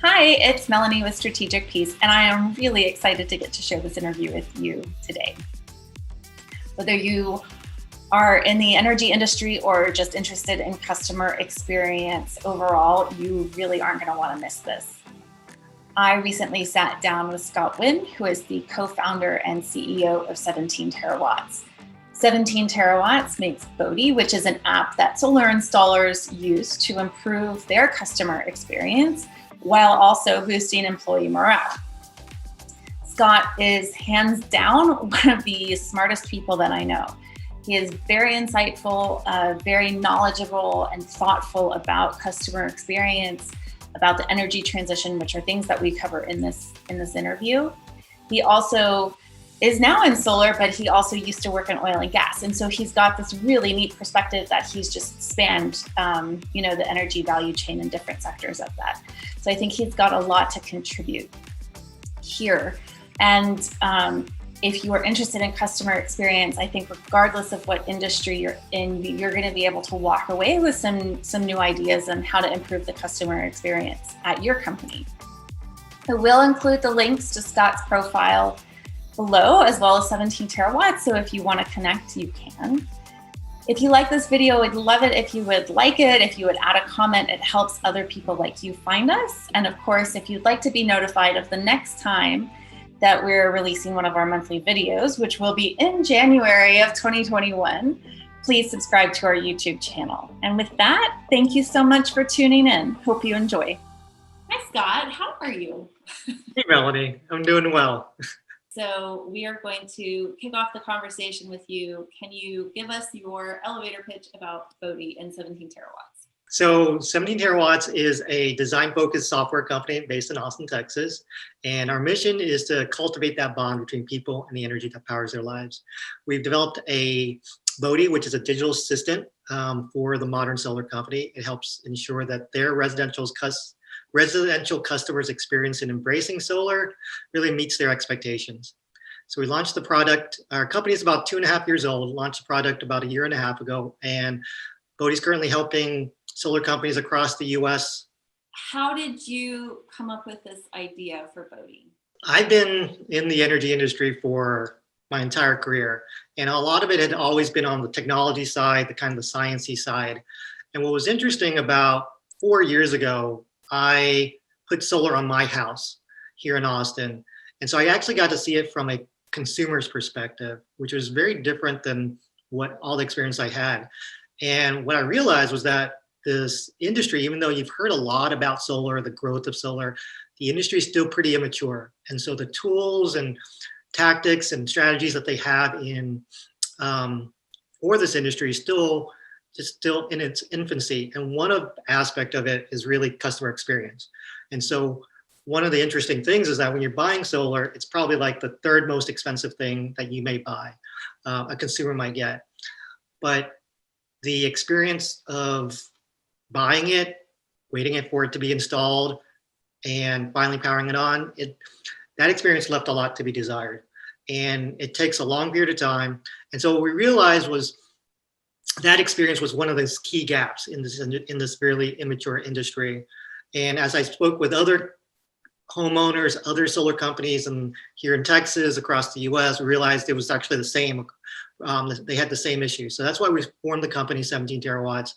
Hi, it's Melanie with Strategic Peace, and I am really excited to get to share this interview with you today. Whether you are in the energy industry or just interested in customer experience overall, you really aren't going to want to miss this. I recently sat down with Scott Nguyen, who is the co-founder and CEO of 17 Terawatts. 17 Terawatts makes Bodhi, which is an app that solar installers use to improve their customer experience while also boosting employee morale. Scott is hands down one of the smartest people that I know. He is very insightful, very knowledgeable and thoughtful about customer experience, about the energy transition, which are things that we cover in this interview. He also is now in solar, but he also used to work in oil and gas. And so he's got this really neat perspective that he's just spanned, the energy value chain in different sectors of that. So I think he's got a lot to contribute here. And if you are interested in customer experience, I think regardless of what industry you're in, you're going to be able to walk away with some new ideas on how to improve the customer experience at your company. I will include the links to Scott's profile below, as well as 17 Terawatts. So if you want to connect, you can. If you like this video, I'd love it if you would like it, if you would add a comment. It helps other people like you find us. And of course, if you'd like to be notified of the next time that we're releasing one of our monthly videos, which will be in January of 2021, please subscribe to our YouTube channel. And with that, thank you so much for tuning in. Hope you enjoy. Hi, Scott. How are you? Hey, Melanie. I'm doing well. So we are going to kick off the conversation with you. Can you give us your elevator pitch about Bodhi and 17 Terawatts? So 17 Terawatts is a design-focused software company based in Austin, Texas. And our mission is to cultivate that bond between people and the energy that powers their lives. We've developed a Bodhi, which is a digital assistant for the modern solar company. It helps ensure that their residential customers' experience in embracing solar really meets their expectations. So we launched the product. Our company is about 2.5 years old, launched the product about 1.5 years ago, and Bodhi's currently helping solar companies across the US. How did you come up with this idea for Bodhi? I've been in the energy industry for my entire career, and a lot of it had always been on the technology side, the kind of the sciencey side. And what was interesting about 4 years ago, I put solar on my house here in Austin. And so I actually got to see it from a consumer's perspective, which was very different than what all the experience I had. And what I realized was that this industry, even though you've heard a lot about solar, the growth of solar, the industry is still pretty immature. And so the tools and tactics and strategies that they have in for this industry is still in its infancy. And one aspect of it is really customer experience. And so one of the interesting things is that when you're buying solar, it's probably like the third most expensive thing that you may buy, a consumer might get. But the experience of buying it, waiting for it to be installed, and finally powering it on, that experience left a lot to be desired. And it takes a long period of time. And so what we realized was that experience was one of those key gaps in this really immature industry. And as I spoke with other homeowners, other solar companies, and here in Texas, across the US, we realized it was actually the same. They had the same issue. So that's why we formed the company 17 Terawatts.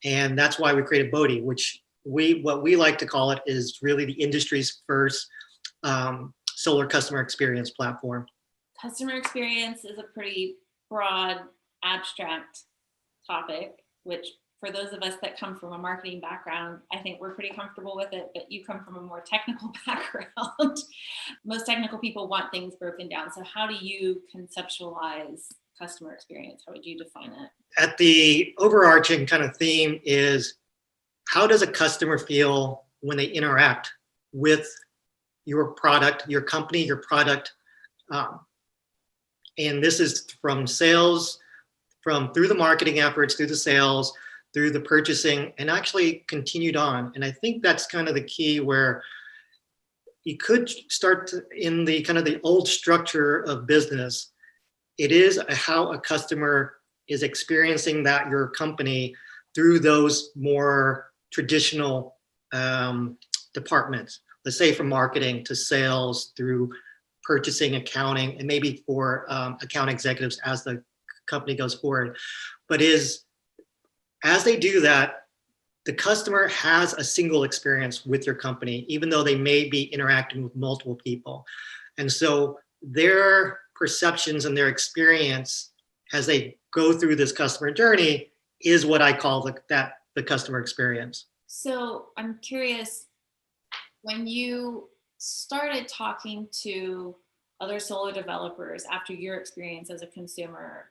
And that's why we created Bodhi, which what we like to call it is really the industry's first solar customer experience platform. Customer experience is a pretty broad, abstract topic, which for those of us that come from a marketing background, I think we're pretty comfortable with it, but you come from a more technical background. Most technical people want things broken down. So how do you conceptualize customer experience? How would you define it? At the overarching kind of theme is, how does a customer feel when they interact with your product, your company, your product? And this is from sales, through the marketing efforts, through the sales, through the purchasing, and actually continued on. And I think that's kind of the key, where you could start in the kind of the old structure of business. It is how a customer is experiencing that your company through those more traditional departments, let's say from marketing to sales through purchasing, accounting, and maybe for account executives as the company goes forward. But as they do that, the customer has a single experience with your company, even though they may be interacting with multiple people. And so their perceptions and their experience as they go through this customer journey is what I call the customer experience. So I'm curious, when you started talking to other solar developers after your experience as a consumer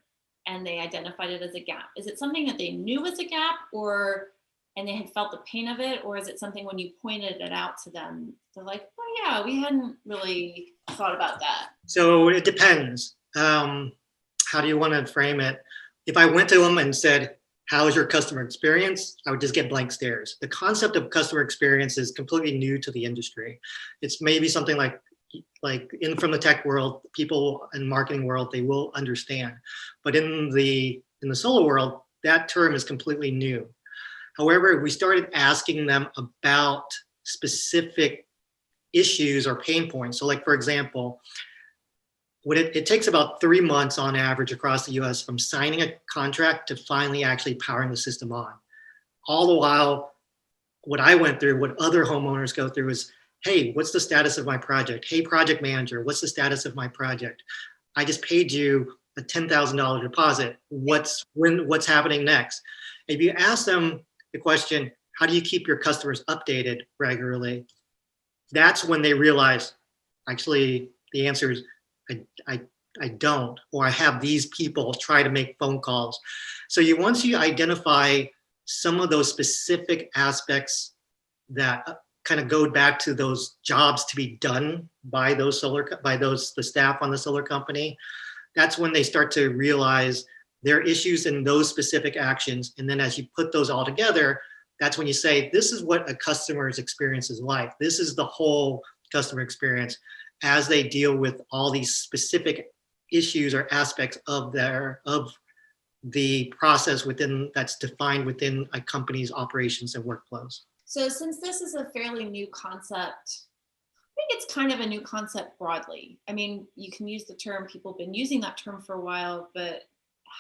and they identified it as a gap, is it something that they knew was a gap and they had felt the pain of it? Or is it something when you pointed it out to them, they're like, oh yeah, we hadn't really thought about that? So it depends. How do you want to frame it? If I went to them and said, how is your customer experience? I would just get blank stares. The concept of customer experience is completely new to the industry. It's maybe something like from the tech world, people in marketing world, they will understand. But in the solar world, that term is completely new. However, we started asking them about specific issues or pain points. So like, for example, when it takes about 3 months on average across the US from signing a contract to finally actually powering the system on. All the while, what I went through, what other homeowners go through is, hey, what's the status of my project? Hey, project manager, what's the status of my project? I just paid you a $10,000 deposit. What's happening next? If you ask them the question, how do you keep your customers updated regularly? That's when they realize, actually, the answer is, I don't, or I have these people try to make phone calls. So once you identify some of those specific aspects that kind of go back to those jobs to be done by the staff on the solar company, that's when they start to realize their issues in those specific actions. And then as you put those all together, that's when you say, this is what a customer's experience is like. This is the whole customer experience as they deal with all these specific issues or aspects of the process that's defined within a company's operations and workflows. So since this is a fairly new concept, I think it's kind of a new concept broadly. I mean, you can use the term, people have been using that term for a while, but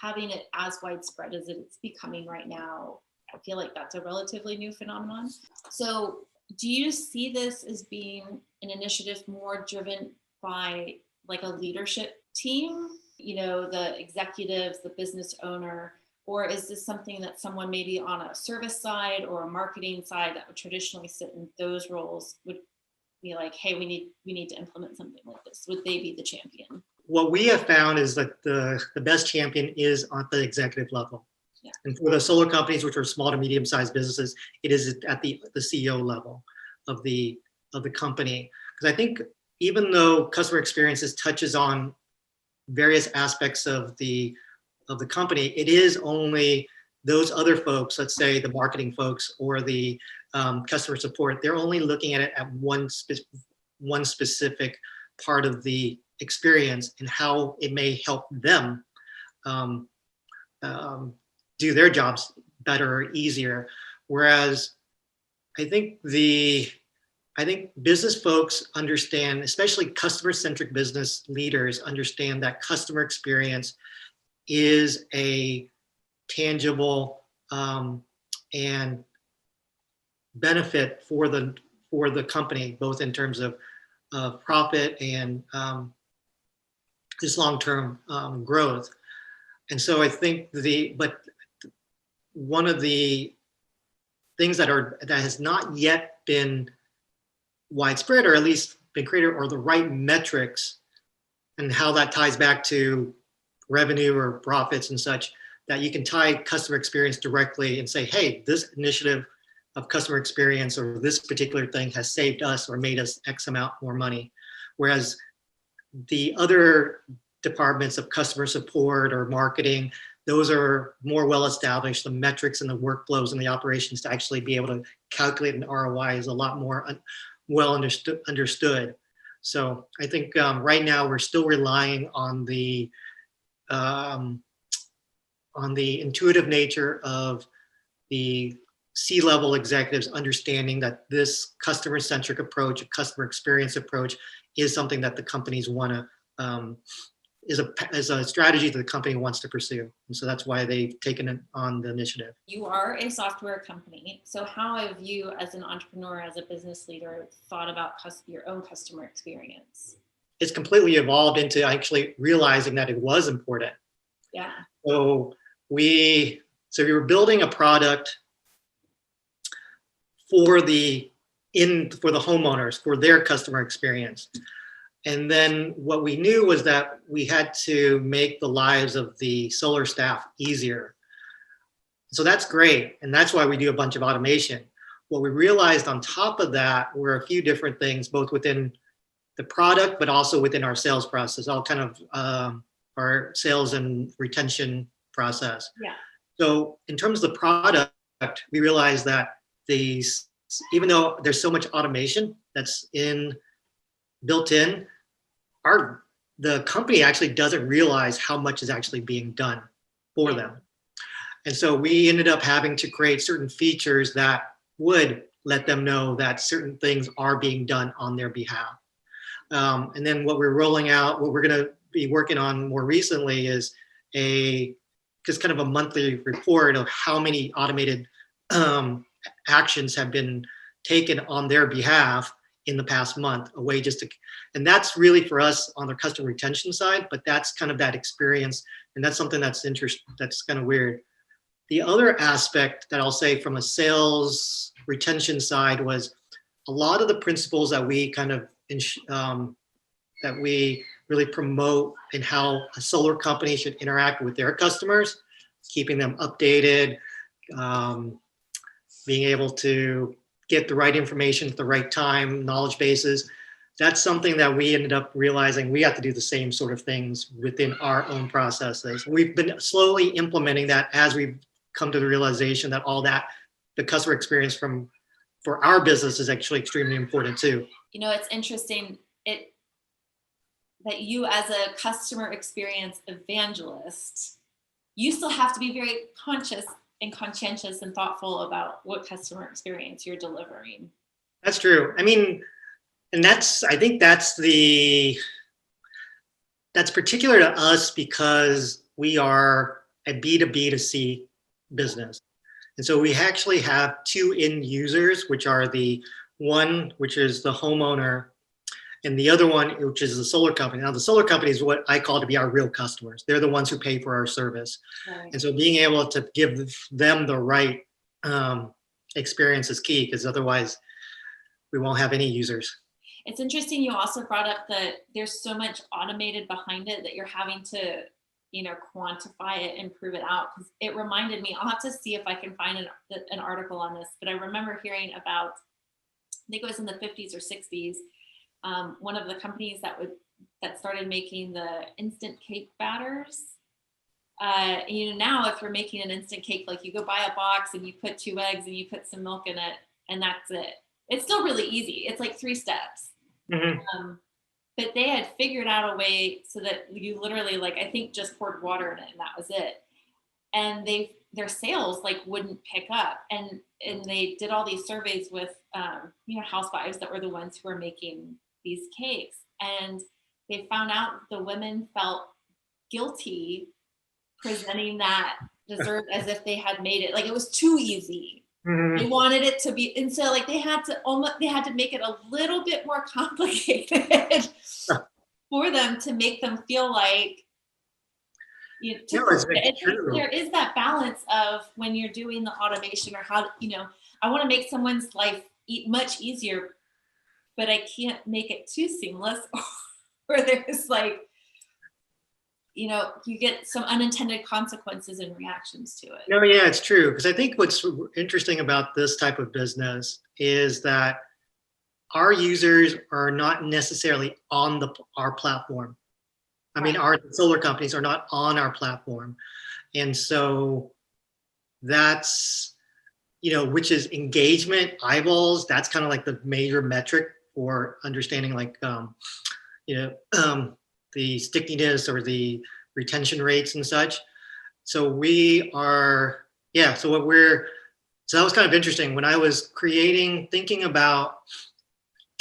having it as widespread as it's becoming right now, I feel like that's a relatively new phenomenon. So do you see this as being an initiative more driven by like a leadership team, the executives, the business owner, or is this something that someone maybe on a service side or a marketing side that would traditionally sit in those roles would be like, hey, we need to implement something like this? Would they be the champion? What we have found is that the best champion is at the executive level. Yeah. And for the solar companies, which are small to medium-sized businesses, it is at the CEO level of the company. Because I think even though customer experiences touches on various aspects of the company, it is only those other folks, let's say the marketing folks or the customer support, they're only looking at it at one specific part of the experience and how it may help them do their jobs better or easier. Whereas I think business folks understand, especially customer-centric business leaders understand that customer experience is a tangible and benefit for the company, both in terms of profit and just long-term growth. And so I think but one of the things that has not yet been widespread, or at least been created, or the right metrics, and how that ties back to revenue or profits and such, that you can tie customer experience directly and say, hey, this initiative of customer experience or this particular thing has saved us or made us X amount more money. Whereas the other departments of customer support or marketing, those are more well-established. The metrics and the workflows and the operations to actually be able to calculate an ROI is a lot more well understood. So I think right now we're still relying on the intuitive nature of the C-level executives understanding that this customer-centric approach, a customer experience approach, is something that the companies want to is a strategy that the company wants to pursue. And so that's why they've taken on the initiative. You are a software company. So how have you, as an entrepreneur, as a business leader, thought about your own customer experience? It's completely evolved into actually realizing that it was important. Yeah. So we were building a product for the homeowners, for their customer experience. And then what we knew was that we had to make the lives of the solar staff easier. So that's great. And that's why we do a bunch of automation. What we realized on top of that were a few different things, both within the product, but also within our sales process, all kind of our sales and retention process. Yeah. So in terms of the product, we realized that even though there's so much automation that's built in, the company actually doesn't realize how much is actually being done for them. And so we ended up having to create certain features that would let them know that certain things are being done on their behalf. And then what we're rolling out, what we're going to be working on more recently is just kind of a monthly report of how many automated actions have been taken on their behalf in the past month, and that's really for us on the customer retention side, but that's kind of that experience, and that's something that's kind of weird. The other aspect that I'll say from a sales retention side was a lot of the principles that we kind of that we really promote in how a solar company should interact with their customers, keeping them updated, being able to get the right information at the right time, knowledge bases. That's something that we ended up realizing we have to do the same sort of things within our own processes. We've been slowly implementing that as we've come to the realization that all that, the customer experience for our business is actually extremely important too. You know, it's interesting that you, as a customer experience evangelist, you still have to be very conscious and conscientious and thoughtful about what customer experience you're delivering. That's true. I mean, and I think that's particular to us because we are a B2B B2C business. And so we actually have two end users, which are one, which is the homeowner, and the other one, which is the solar company. Now, the solar company is what I call to be our real customers. They're the ones who pay for our service. Right. And so being able to give them the right experience is key, because otherwise we won't have any users. It's interesting. You also brought up that there's so much automated behind it that you're having to, quantify it and prove it out. Because it reminded me, I'll have to see if I can find an article on this, but I remember hearing about, I think it was in the 50s or 60s, one of the companies that started making the instant cake batters. Now if you're making an instant cake, like you go buy a box and you put 2 eggs and you put some milk in it, and that's it. It's still really easy. It's like 3 steps. Mm-hmm. But they had figured out a way so that you literally, I think, just poured water in it and that was it. And their sales wouldn't pick up. And they did all these surveys with housewives that were the ones who were making these cakes, and they found out the women felt guilty presenting that dessert as if they had made it it was too easy. Mm-hmm. They wanted it to be, and so they had to make it a little bit more complicated for them to make them feel like there is that balance of when you're doing the automation, or how I want to make someone's life much easier, but I can't make it too seamless, or there's you get some unintended consequences and reactions to it. No, yeah, it's true. Because I think what's interesting about this type of business is that our users are not necessarily on our platform. I mean, our solar companies are not on our platform. And so that's, which is engagement, eyeballs. That's kind of the major metric for understanding the stickiness or the retention rates and such. So So that was kind of interesting when I was thinking about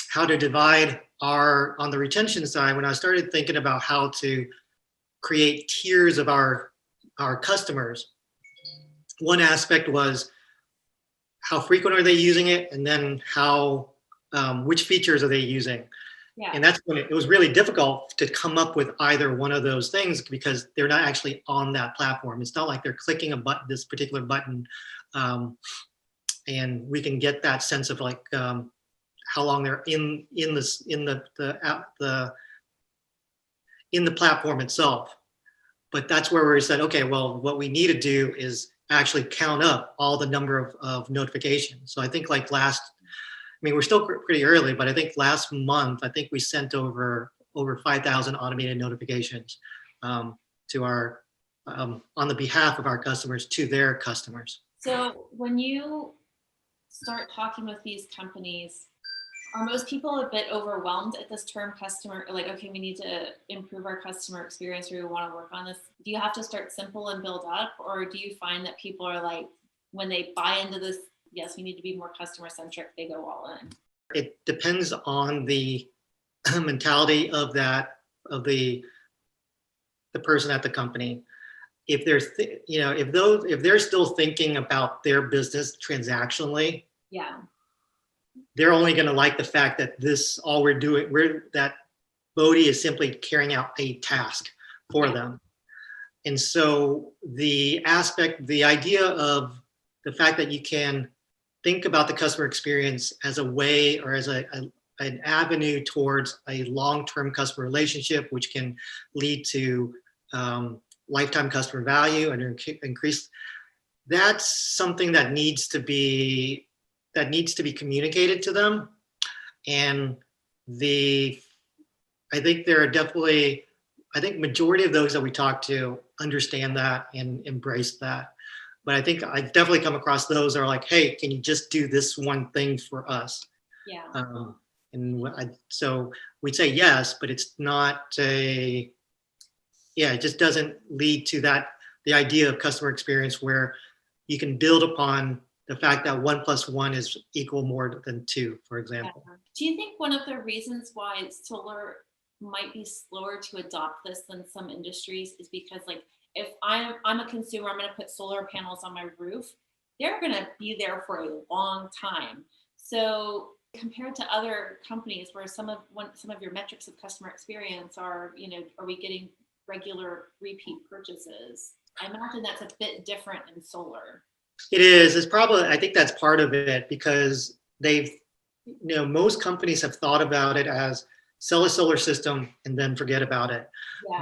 how to divide on the retention side, when I started thinking about how to create tiers of our customers. One aspect was how frequent are they using it, and then which features are they using. Yeah. And that's when it was really difficult to come up with either one of those things because they're not actually on that platform. It's not like they're clicking this particular button, and we can get that sense of like how long they're in the platform itself. But that's where we said, okay, well, what we need to do is actually count up all the number of notifications. So I think like we're still pretty early, but I think last month, I think we sent over 5,000 automated notifications to our on the behalf of our customers to their customers. So when you start talking with these companies, are most people a bit overwhelmed at this term customer, like, okay, we need to improve our customer experience, or we want to work on this? Do you have to start simple and build up? Or do you find that people are like, when they buy into this, yes, we need to be more customer centric, they go all in? It depends on the mentality of the person at the company. If they're, if they're still thinking about their business transactionally, yeah, they're only going to like the fact that all we're doing, that Bodhi is simply carrying out a task for them. And so the idea of the fact that you can think about the customer experience as a way or as an avenue towards a long-term customer relationship, which can lead to lifetime customer value and increase, that's something that needs to be communicated to them. And I think majority of those that we talk to understand that and embrace that. But I think I've definitely come across those that are like, hey, can you just do this one thing for us? Yeah. So we'd say yes, but it's not it just doesn't lead to the idea of customer experience where you can build upon the fact that 1 + 1 is equal more than 2, for example. Yeah. Do you think one of the reasons why solar might be slower to adopt this than some industries is because, like, if I'm a consumer, I'm going to put solar panels on my roof, they're going to be there for a long time. So compared to other companies where some of your metrics of customer experience are, are we getting regular repeat purchases? I imagine that's a bit different in solar. It is. It's probably, I think that's part of it because most companies have thought about it as sell a solar system and then forget about it. Yeah.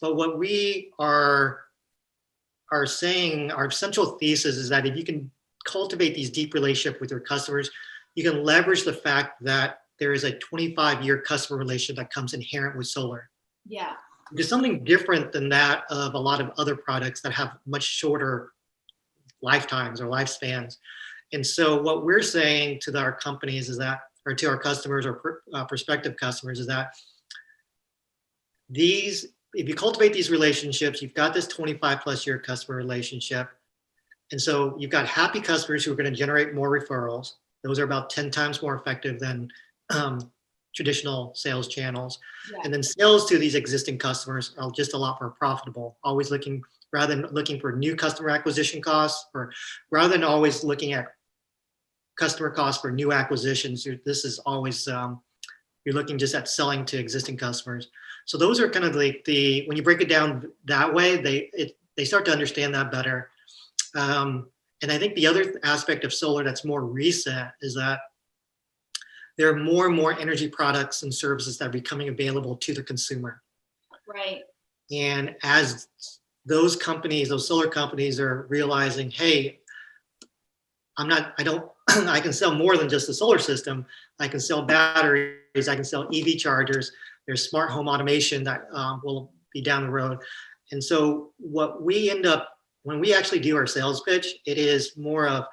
But what we are saying, our central thesis is that if you can cultivate these deep relationships with your customers, you can leverage the fact that there is a 25-year customer relationship that comes inherent with solar. Yeah. There's something different than that of a lot of other products that have much shorter lifetimes or lifespans. And so what we're saying to our companies is that, or to our customers or prospective customers, is that if you cultivate these relationships, you've got this 25+ year customer relationship. And so you've got happy customers who are going to generate more referrals. Those are about 10 times more effective than traditional sales channels. Yeah. And then sales to these existing customers are just a lot more profitable, rather than looking for new customer acquisition costs, or rather than always looking at customer costs for new acquisitions. This is always, you're looking just at selling to existing customers. So those are kind of like when you break it down that way, they start to understand that better. And I think the other aspect of solar that's more recent is that there are more and more energy products and services that are becoming available to the consumer. Right. And as those solar companies are realizing, hey, I can sell more than just the solar system. I can sell batteries, I can sell EV chargers. There's smart home automation that will be down the road. And so what we end up, when we actually do our sales pitch, it is more of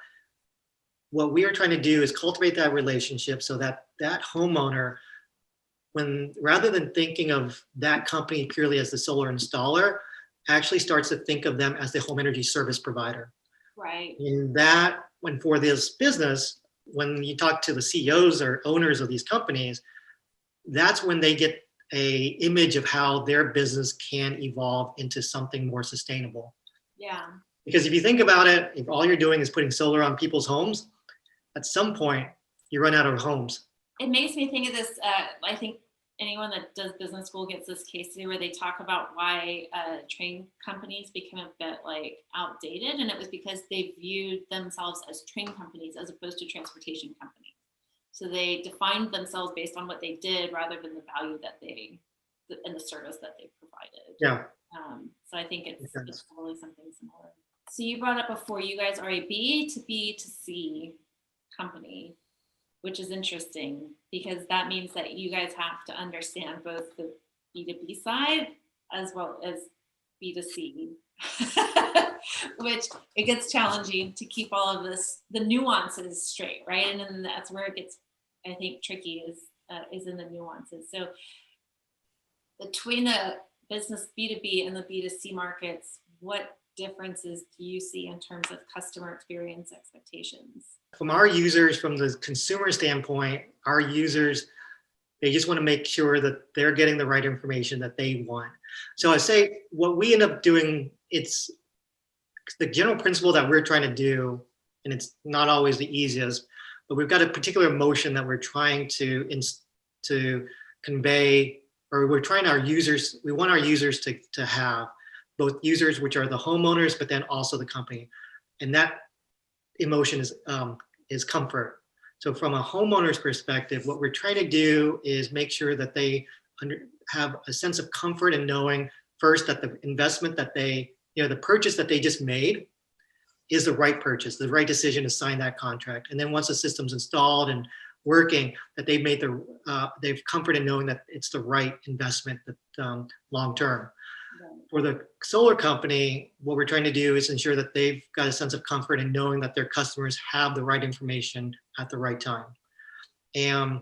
what we are trying to do is cultivate that relationship so that that homeowner, rather than thinking of that company purely as the solar installer, actually starts to think of them as the home energy service provider. Right. And that, when for this business, when you talk to the CEOs or owners of these companies, that's when they get a image of how their business can evolve into something more sustainable. Yeah. Because if you think about it, if all you're doing is putting solar on people's homes, at some point you run out of homes. It makes me think of this. I think anyone that does business school gets this case study where they talk about why train companies became a bit like outdated, and it was because they viewed themselves as train companies as opposed to transportation companies. So they defined themselves based on what they did rather than the value that they and the service that they provided. Yeah. So I think it's totally something similar. So you brought up before, you guys are a B2B B2C company, which is interesting because that means that you guys have to understand both the B2B side as well as B2C, which it gets challenging to keep all of this, the nuances straight, right? And then that's where it gets, I think, tricky is in the nuances. So between the business B2B and the B2C markets, what differences do you see in terms of customer experience expectations? From our users, from the consumer standpoint, our users, they just want to make sure that they're getting the right information that they want. So I say what we end up doing, it's the general principle that we're trying to do, and it's not always the easiest, but we've got a particular emotion that we're trying to convey, or we're trying our users, we want our users to have, both users, which are the homeowners, but then also the company. And that emotion is comfort. So from a homeowner's perspective, what we're trying to do is make sure that they have a sense of comfort in knowing first that the investment that they, the purchase that they just made is the right purchase, the right decision to sign that contract. And then once the system's installed and working, that they've made they've comfort in knowing that it's the right investment that long-term. For the solar company, what we're trying to do is ensure that they've got a sense of comfort in knowing that their customers have the right information at the right time. And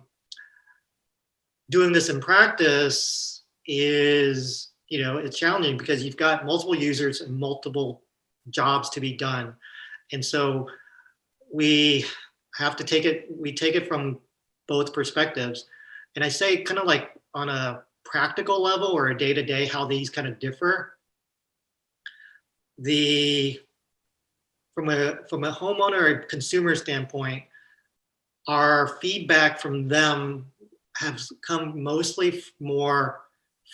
doing this in practice is, it's challenging because you've got multiple users and multiple jobs to be done. And so we take it from both perspectives. And I say kind of like on a practical level or a day-to-day, how these kind of differ. From a homeowner or consumer standpoint, our feedback from them has come mostly more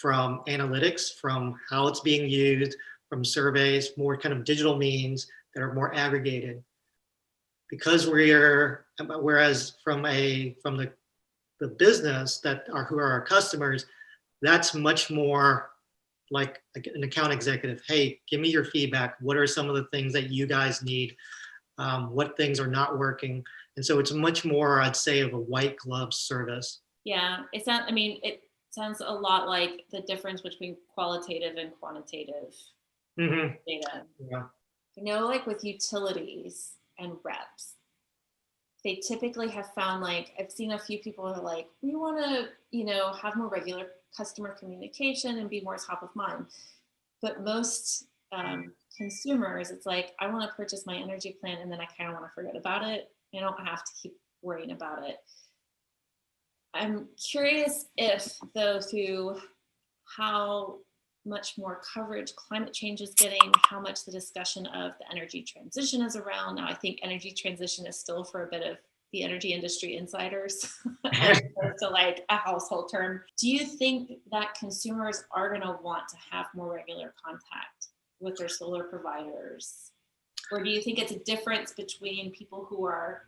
from analytics, from how it's being used, from surveys, more kind of digital means that are more aggregated. Because whereas from the business who are our customers, that's much more like an account executive. Hey, give me your feedback. What are some of the things that you guys need? What things are not working? And so it's much more, I'd say, of a white glove service. Yeah, it sounds a lot like the difference between qualitative and quantitative data. Yeah. Like with utilities and reps, they typically have found, like, I've seen a few people who are like, we want to, have more regular customer communication and be more top of mind. But most consumers, it's like, I want to purchase my energy plan and then I kind of want to forget about it. I don't have to keep worrying about it. I'm curious if, though, through how much more coverage climate change is getting, how much the discussion of the energy transition is around. Now, I think energy transition is still for a bit of the energy industry insiders as opposed to like a household term. Do you think that consumers are going to want to have more regular contact with their solar providers? Or do you think it's a difference between people who are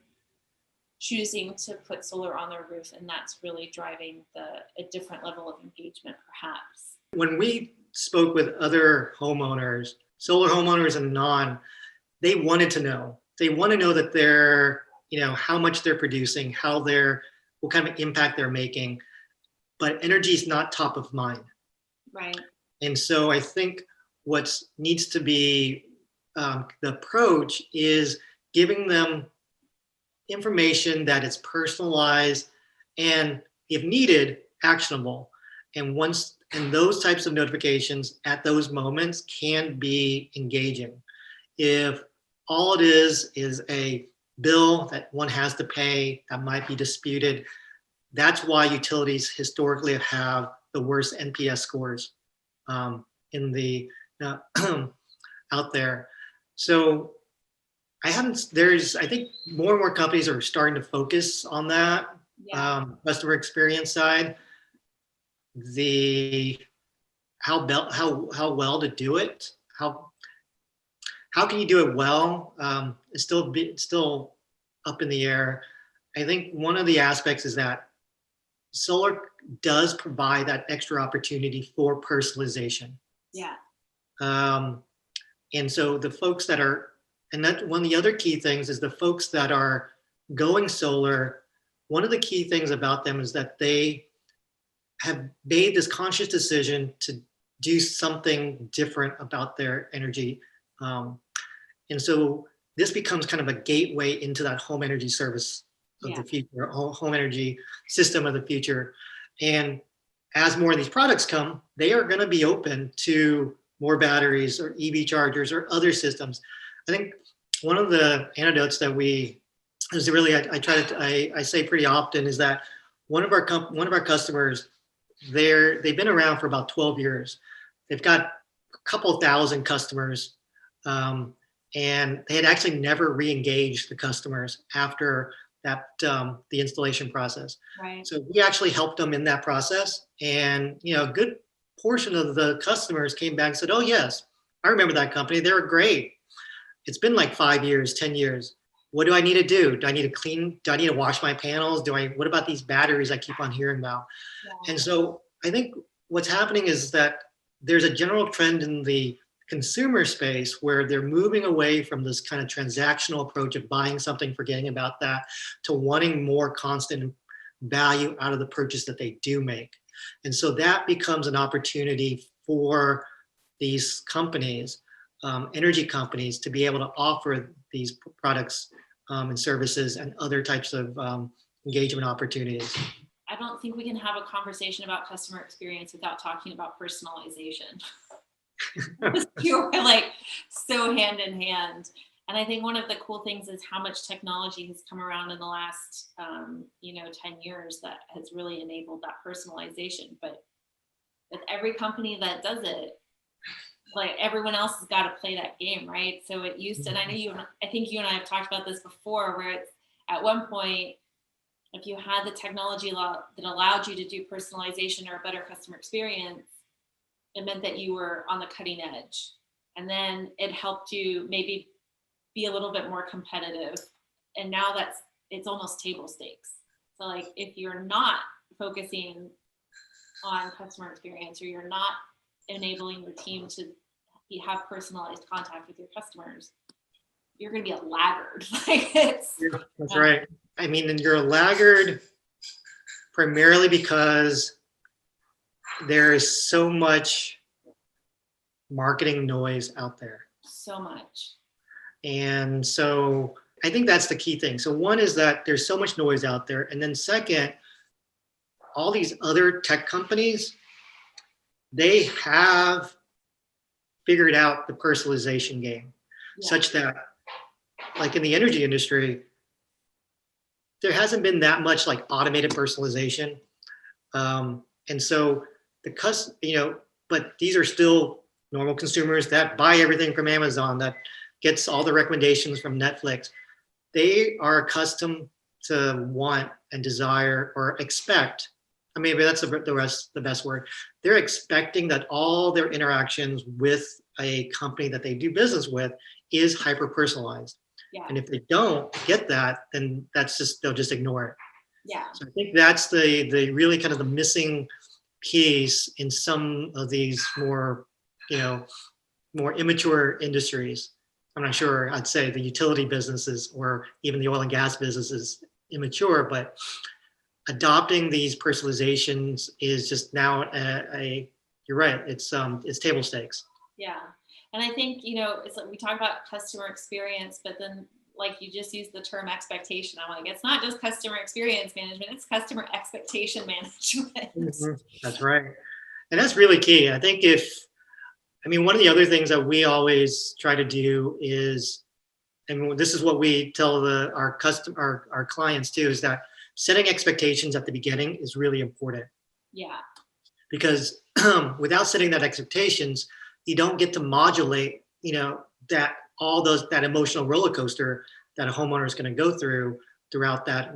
choosing to put solar on their roof and that's really driving a different level of engagement, perhaps? When we spoke with other homeowners, solar homeowners and non, they wanted to know. They want to know that they're, how much they're producing, what kind of impact they're making, but energy is not top of mind. Right. And so I think what needs to be the approach is giving them information that is personalized and, if needed, actionable. And those types of notifications at those moments can be engaging. If all it is a bill that one has to pay that might be disputed. That's why utilities historically have the worst NPS scores in the out there. So I think more and more companies are starting to focus on that customer experience side. How well to do it, how can you do it well? It's still up in the air. I think one of the aspects is that solar does provide that extra opportunity for personalization. Yeah. And so the folks that are, and that one of the other key things is the folks that are going solar, one of the key things about them is that they have made this conscious decision to do something different about their energy. And so this becomes kind of a gateway into that home energy service of the future, home energy system of the future. And as more of these products come, they are going to be open to more batteries or EV chargers or other systems. I think one of the anecdotes that I say pretty often is that one of our customers, they've been around for about 12 years. They've got a couple thousand customers, and they had actually never re-engaged the customers after that the installation process. Right. So we actually helped them in that process, and a good portion of the customers came back and said, "Oh yes, I remember that company. They were great. It's been like 5 years, 10 years. What do I need to do? Do I need to clean? Do I need to wash my panels? What about these batteries I keep on hearing about?" Yeah. And so I think what's happening is that there's a general trend in the consumer space where they're moving away from this kind of transactional approach of buying something, forgetting about that, to wanting more constant value out of the purchase that they do make. And so that becomes an opportunity for these companies, energy companies, to be able to offer these products and services and other types of engagement opportunities. I don't think we can have a conversation about customer experience without talking about personalization. You're like so hand in hand. And I think one of the cool things is how much technology has come around in the last, 10 years that has really enabled that personalization. But with every company that does it, like everyone else has got to play that game, right? So it used to, and I think you and I have talked about this before, where it's at one point, if you had the technology that allowed you to do personalization or a better customer experience, it meant that you were on the cutting edge. And then it helped you maybe be a little bit more competitive. And now it's almost table stakes. So like if you're not focusing on customer experience, or you're not enabling your team to have personalized contact with your customers, you're going to be a laggard. That's right. I mean, and you're a laggard primarily because there is so much marketing noise out there. So much. And so I think that's the key thing. So one is that there's so much noise out there. And then second, all these other tech companies, they have figured out the personalization game, such that, like in the energy industry, there hasn't been that much like automated personalization. And so but these are still normal consumers that buy everything from Amazon, that gets all the recommendations from Netflix. They are accustomed to want and desire or expect, maybe that's the best word. They're expecting that all their interactions with a company that they do business with is hyper personalized. Yeah. And if they don't get that, then they'll just ignore it. Yeah. So I think that's the really kind of the missing piece in some of these more immature industries. I'm not sure I'd say the utility businesses or even the oil and gas business is immature, but adopting these personalizations is just now you're right. It's table stakes. Yeah. And I think, it's like we talk about customer experience, but then like you just used the term expectation. I'm like, it's not just customer experience management, it's customer expectation management. Mm-hmm. That's right. And that's really key. I think one of the other things that we always try to do is and this is what we tell our clients too, is that setting expectations at the beginning is really important. Yeah. Because without setting that expectations, you don't get to modulate, that emotional roller coaster that a homeowner is going to go throughout that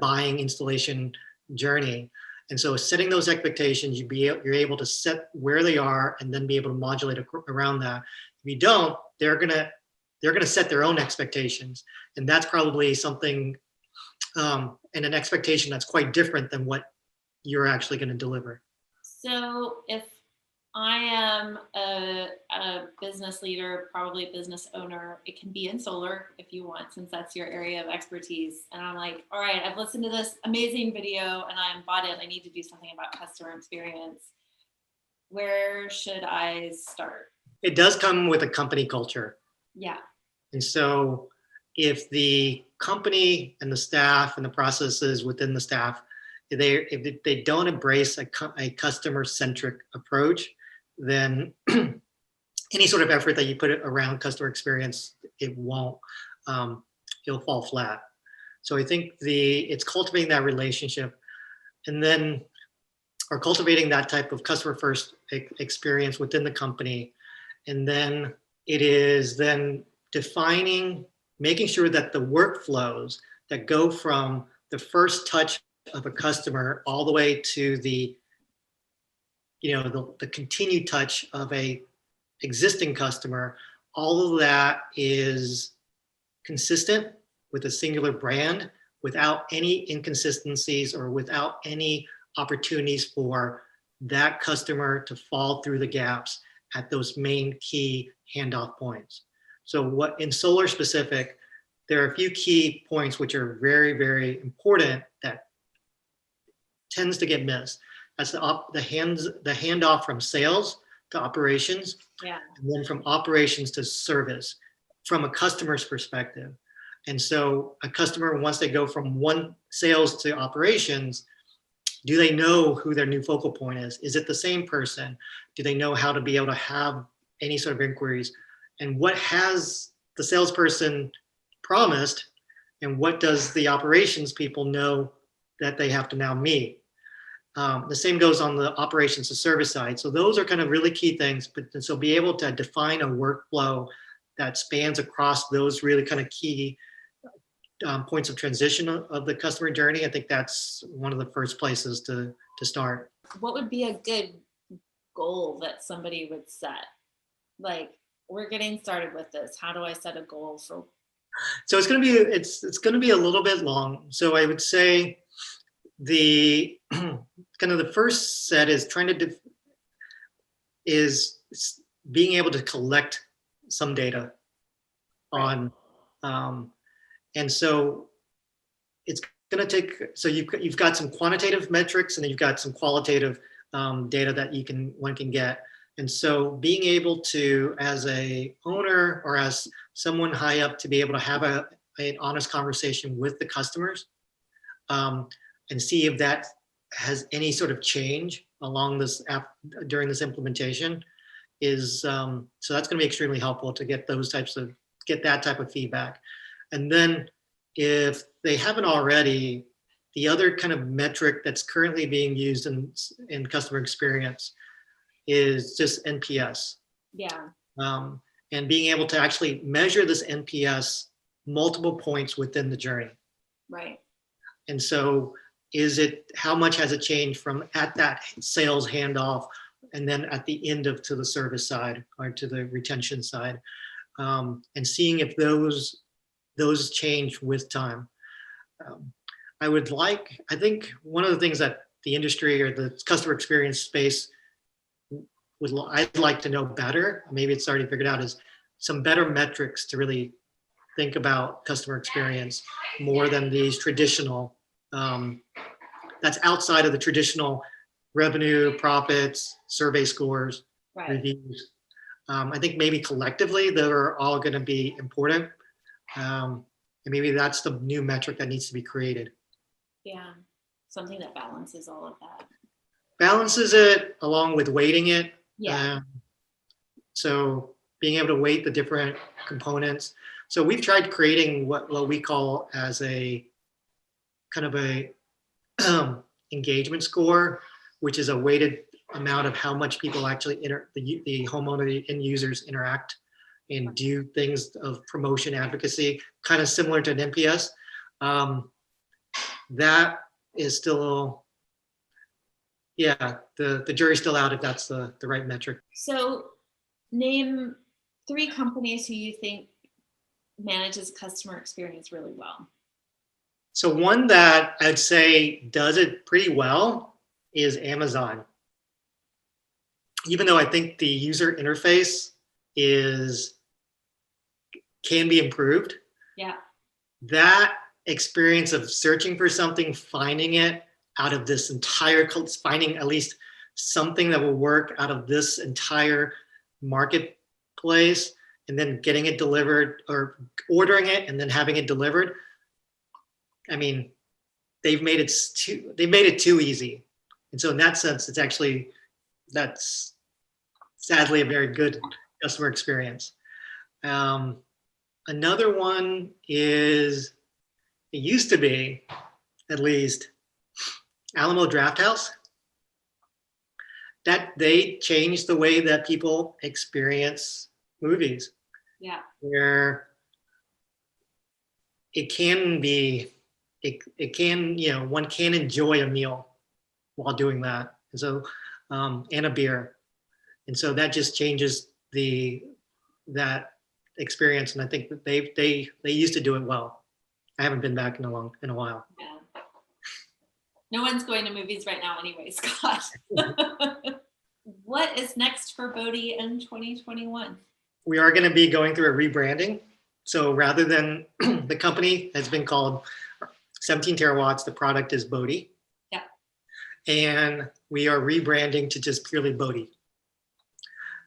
buying installation journey. And so setting those expectations, you're able to set where they are and then be able to modulate around that. If you don't, they're gonna set their own expectations, and that's probably something and an expectation that's quite different than what you're actually going to deliver. So if I am a business leader, probably a business owner, it can be in solar if you want, since that's your area of expertise. And I'm like, all right, I've listened to this amazing video and I'm bought in. I need to do something about customer experience. Where should I start? It does come with a company culture. Yeah. And so if the company and the staff and the processes within the staff, if they don't embrace a customer-centric approach, then any sort of effort that you put around customer experience, it won't, it'll fall flat. So I think it's cultivating that relationship, and then, or cultivating that type of customer first experience within the company. And then it is then making sure that the workflows that go from the first touch of a customer all the way to the continued touch of a existing customer, all of that is consistent with a singular brand, without any inconsistencies or without any opportunities for that customer to fall through the gaps at those main key handoff points. So what in solar specific, there are a few key points which are very, very important that tends to get missed. That's the handoff from sales to operations, yeah, and then from operations to service from a customer's perspective. And so a customer, once they go from one sales to operations, do they know who their new focal point is? Is it the same person? Do they know how to be able to have any sort of inquiries? And what has the salesperson promised? And what does the operations people know that they have to now meet? The same goes on the operations to service side. So those are kind of really key things. But so be able to define a workflow that spans across those really kind of key points of transition of the customer journey. I think that's one of the first places to start. What would be a good goal that somebody would set? Like, we're getting started with this. How do I set a goal for? So it's going to be a little bit long. So I would say the kind of the first set is is being able to collect some data on, and so it's going to take. So you've got some quantitative metrics, and then you've got some qualitative data that one can get. And so being able to, as a owner or as someone high up, to be able to have an honest conversation with the customers and see if that has any sort of change along this during this implementation is, so that's going to be extremely helpful to get that type of feedback. And then if they haven't already, the other kind of metric that's currently being used in customer experience is just NPS. Yeah. And being able to actually measure this NPS multiple points within the journey. Right. And so how much has it changed from at that sales handoff and then at the end to the service side or to the retention side, and seeing if those change with time. I think one of the things that the industry or the customer experience space I'd like to know better, maybe it's already figured out, is some better metrics to really think about customer experience more than these traditional, that's outside of the traditional revenue, profits, survey scores, reviews. I think maybe collectively they're all going to be important. And maybe that's the new metric that needs to be created. Yeah, something that balances all of that. Balances it along with weighting it. Yeah. So being able to weight the different components. So we've tried creating what we call as a kind of a engagement score, which is a weighted amount of how much people actually the homeowner, the end users interact and do things of promotion advocacy, kind of similar to an NPS. That is still, yeah, the jury's still out if that's the right metric. So name 3 companies who you think manages customer experience really well. So one that I'd say does it pretty well is Amazon. Even though I think the user interface can be improved. Yeah. That experience of searching for something, finding it out of this entire, finding at least something that will work out of this entire marketplace, and then getting it delivered or ordering it and then having it delivered. I mean, they've made it too easy. And so in that sense, that's sadly a very good customer experience. Another one is, it used to be, at least, Alamo Drafthouse. That they changed the way that people experience movies. Yeah. Where it can, one can enjoy a meal while doing that. And so, and a beer. And so that just changes that experience. And I think that they used to do it well. I haven't been back in a while. Yeah. No one's going to movies right now anyway, Scott. What is next for Bodhi in 2021? We are going to be going through a rebranding. So rather than, the company has been called 17 Terawatts, the product is Bodhi. Yeah. And we are rebranding to just purely Bodhi.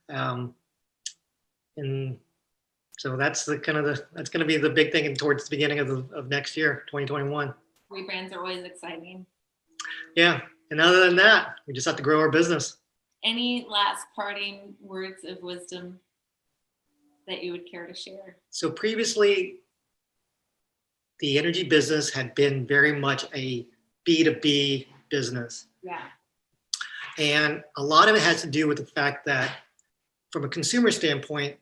And so that's that's going to be the big thing towards the beginning of next year, 2021. Rebrands are always exciting. Yeah. And other than that, we just have to grow our business. Any last parting words of wisdom that you would care to share? So previously, the energy business had been very much a B2B business. Yeah. And a lot of it has to do with the fact that from a consumer standpoint,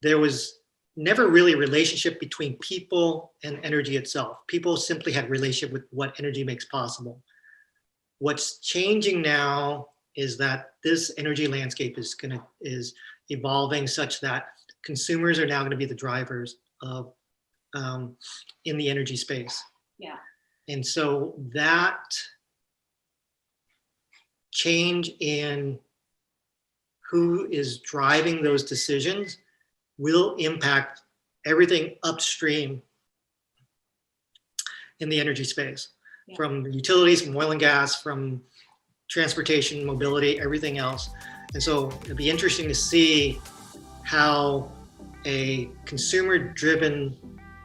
there was never really a relationship between people and energy itself. People simply had a relationship with what energy makes possible. What's changing now is that this energy landscape is evolving such that consumers are now going to be the drivers of in the energy space. Yeah. And so that change in who is driving those decisions will impact everything upstream in the energy space. Yeah. From utilities, from oil and gas, from transportation, mobility, everything else. And so it'd be interesting to see how a consumer-driven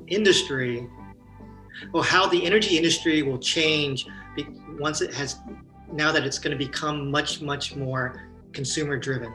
industry, or how the energy industry will change now that it's going to become much, much more consumer-driven.